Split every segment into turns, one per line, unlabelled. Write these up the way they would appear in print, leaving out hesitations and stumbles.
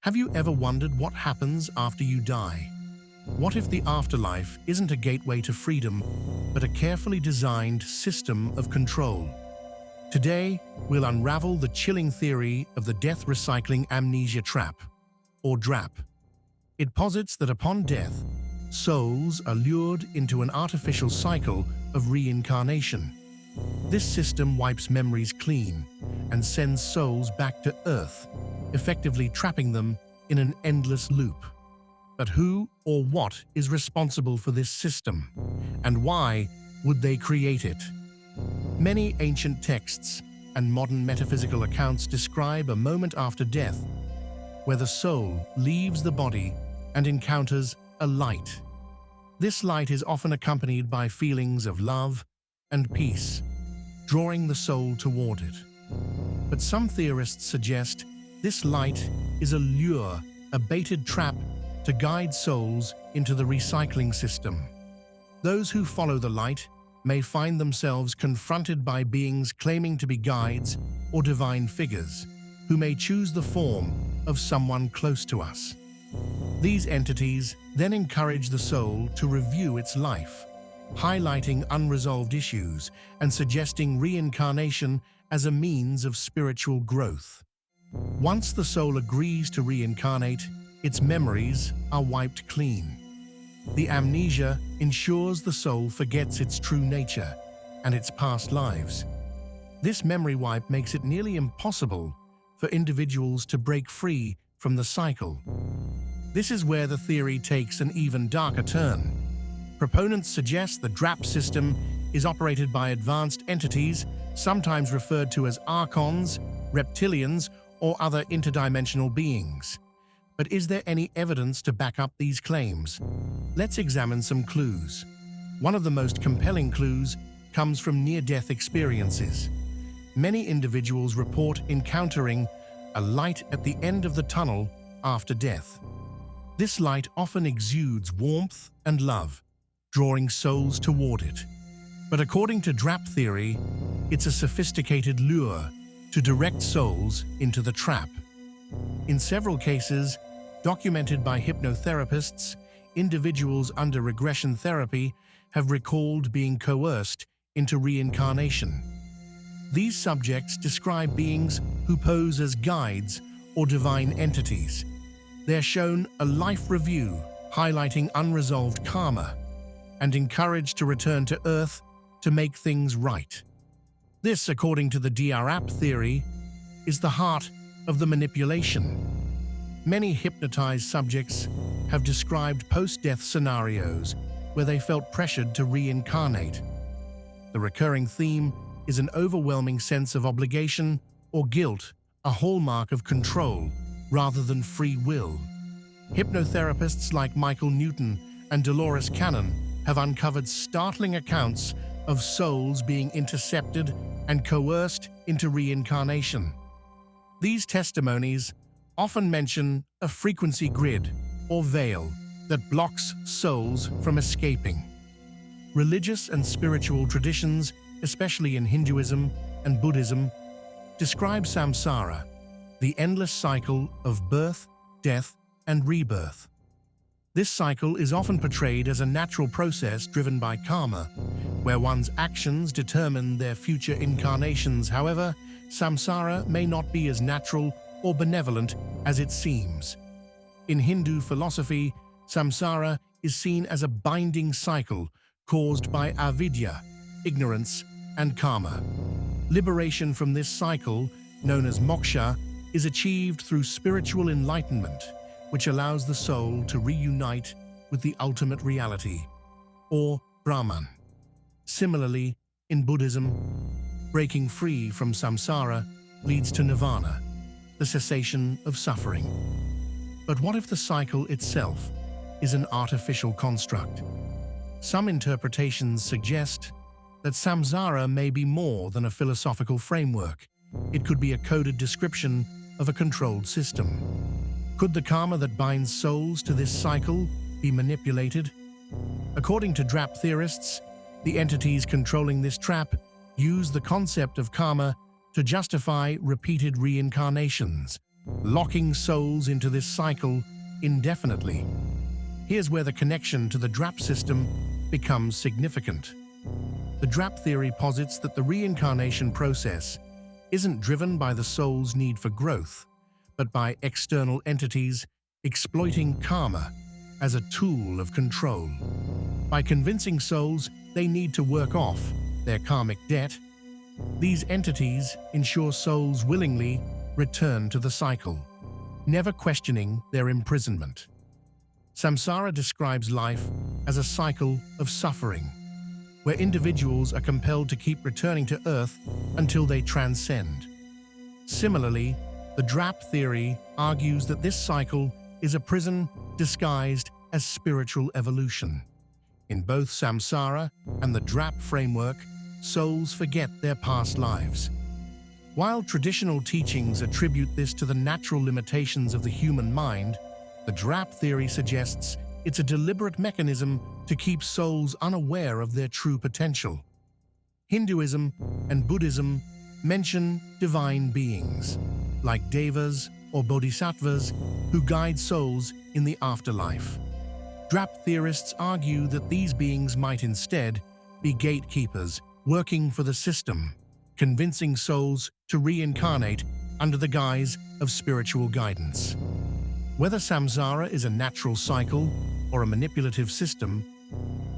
Have you ever wondered what happens after you die? What if the afterlife isn't a gateway to freedom, but a carefully designed system of control? Today, we'll unravel the chilling theory of the Death-Recycling-Amnesia Trap, or DRAP. It posits that upon death, souls are lured into an artificial cycle of reincarnation. This system wipes memories clean and sends souls back to Earth, effectively trapping them in an endless loop. But who or what is responsible for this system, and why would they create it? Many ancient texts and modern metaphysical accounts describe a moment after death where the soul leaves the body and encounters a light. This light is often accompanied by feelings of love and peace, drawing the soul toward it. But some theorists suggest this light is a lure, a baited trap to guide souls into the recycling system. Those who follow the light may find themselves confronted by beings claiming to be guides or divine figures, who may choose the form of someone close to us. These entities then encourage the soul to review its life, highlighting unresolved issues and suggesting reincarnation as a means of spiritual growth. Once the soul agrees to reincarnate, its memories are wiped clean. The amnesia ensures the soul forgets its true nature and its past lives. This memory wipe makes it nearly impossible for individuals to break free from the cycle. This is where the theory takes an even darker turn. Proponents suggest the DRAP system is operated by advanced entities, sometimes referred to as Archons, Reptilians, or other interdimensional beings. But is there any evidence to back up these claims? Let's examine some clues. One of the most compelling clues comes from near-death experiences. Many individuals report encountering a light at the end of the tunnel after death. This light often exudes warmth and love, drawing souls toward it. But according to DRAP theory, it's a sophisticated lure to direct souls into the trap. In several cases, documented by hypnotherapists, individuals under regression therapy have recalled being coerced into reincarnation. These subjects describe beings who pose as guides or divine entities. They're shown a life review highlighting unresolved karma and encouraged to return to Earth to make things right. This, according to the DRAP theory, is the heart of the manipulation. Many hypnotized subjects have described post-death scenarios where they felt pressured to reincarnate. The recurring theme is an overwhelming sense of obligation or guilt, a hallmark of control rather than free will. Hypnotherapists like Michael Newton and Dolores Cannon have uncovered startling accounts of souls being intercepted and coerced into reincarnation. These testimonies often mention a frequency grid or veil that blocks souls from escaping. Religious and spiritual traditions, especially in Hinduism and Buddhism, describe Samsara, the endless cycle of birth, death, and rebirth. This cycle is often portrayed as a natural process driven by karma, where one's actions determine their future incarnations. However, Samsara may not be as natural or benevolent as it seems. In Hindu philosophy, Samsara is seen as a binding cycle caused by avidya, ignorance, and karma. Liberation from this cycle, known as moksha, is achieved through spiritual enlightenment, which allows the soul to reunite with the ultimate reality, or Brahman. Similarly, in Buddhism, breaking free from samsara leads to nirvana, the cessation of suffering. But what if the cycle itself is an artificial construct? Some interpretations suggest that samsara may be more than a philosophical framework. It could be a coded description of a controlled system. Could the karma that binds souls to this cycle be manipulated? According to DRAP theorists, the entities controlling this trap use the concept of karma to justify repeated reincarnations, locking souls into this cycle indefinitely. Here's where the connection to the DRAP system becomes significant. The DRAP theory posits that the reincarnation process isn't driven by the soul's need for growth, but by external entities exploiting karma as a tool of control. By convincing souls they need to work off their karmic debt, these entities ensure souls willingly return to the cycle, never questioning their imprisonment. Samsara describes life as a cycle of suffering, where individuals are compelled to keep returning to Earth until they transcend. Similarly, the DRAP theory argues that this cycle is a prison disguised as spiritual evolution. In both Samsara and the DRAP framework, souls forget their past lives. While traditional teachings attribute this to the natural limitations of the human mind, the DRAP theory suggests it's a deliberate mechanism to keep souls unaware of their true potential. Hinduism and Buddhism mention divine beings, like devas or bodhisattvas, who guide souls in the afterlife. DRAP theorists argue that these beings might instead be gatekeepers working for the system, convincing souls to reincarnate under the guise of spiritual guidance. Whether samsara is a natural cycle or a manipulative system,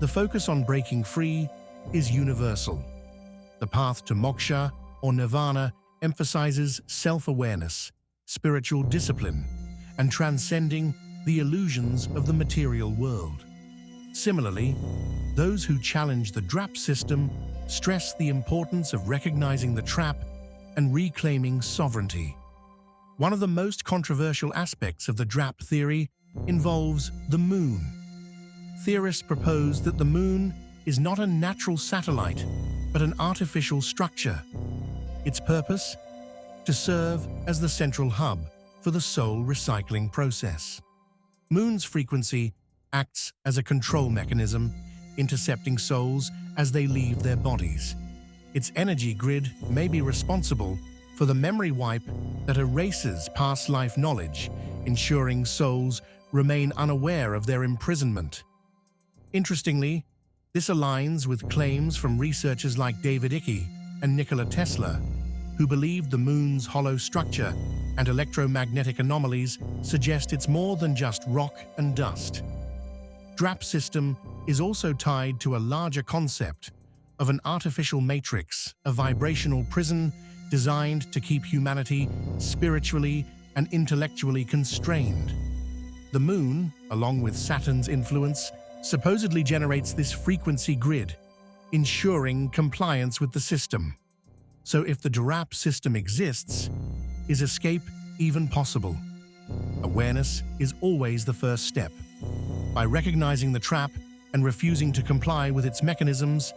the focus on breaking free is universal. The path to moksha or nirvana emphasizes self-awareness, spiritual discipline, and transcending the illusions of the material world. Similarly, those who challenge the DRAP system stress the importance of recognizing the trap and reclaiming sovereignty. One of the most controversial aspects of the DRAP theory involves the moon. Theorists propose that the moon is not a natural satellite, but an artificial structure. Its purpose? To serve as the central hub for the soul recycling process. Moon's frequency acts as a control mechanism, intercepting souls as they leave their bodies. Its energy grid may be responsible for the memory wipe that erases past life knowledge, ensuring souls remain unaware of their imprisonment. Interestingly, this aligns with claims from researchers like David Icke and Nikola Tesla, who believed the moon's hollow structure and electromagnetic anomalies suggest it's more than just rock and dust. DRAP system is also tied to a larger concept of an artificial matrix, a vibrational prison designed to keep humanity spiritually and intellectually constrained. The moon, along with Saturn's influence, supposedly generates this frequency grid, ensuring compliance with the system. So if the DRAP system exists, is escape even possible? Awareness is always the first step. By recognizing the trap and refusing to comply with its mechanisms,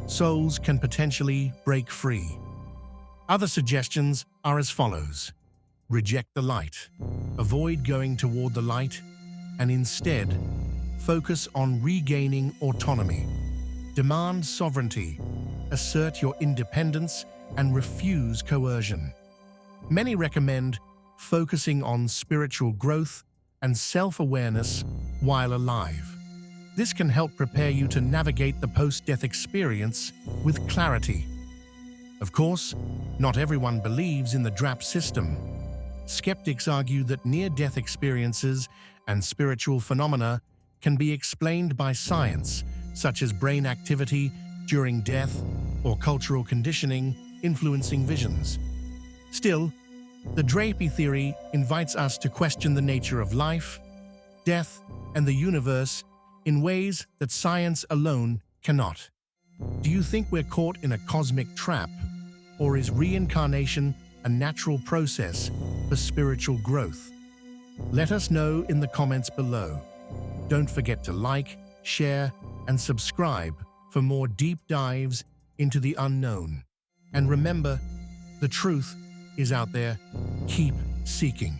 souls can potentially break free. Other suggestions are as follows. Reject the light. Avoid going toward the light, and instead, focus on regaining autonomy. Demand sovereignty. Assert your independence and refuse coercion. Many recommend focusing on spiritual growth and self-awareness while alive. This can help prepare you to navigate the post-death experience with clarity. Of course, not everyone believes in the DRAP system. Skeptics argue that near-death experiences and spiritual phenomena can be explained by science, such as brain activity during death or cultural conditioning influencing visions. Still, the DRAP theory invites us to question the nature of life, death, and the universe in ways that science alone cannot. Do you think we're caught in a cosmic trap, or is reincarnation a natural process for spiritual growth? Let us know in the comments below. Don't forget to like, share, and subscribe for more deep dives into the unknown. And remember, the truth is out there. Keep seeking.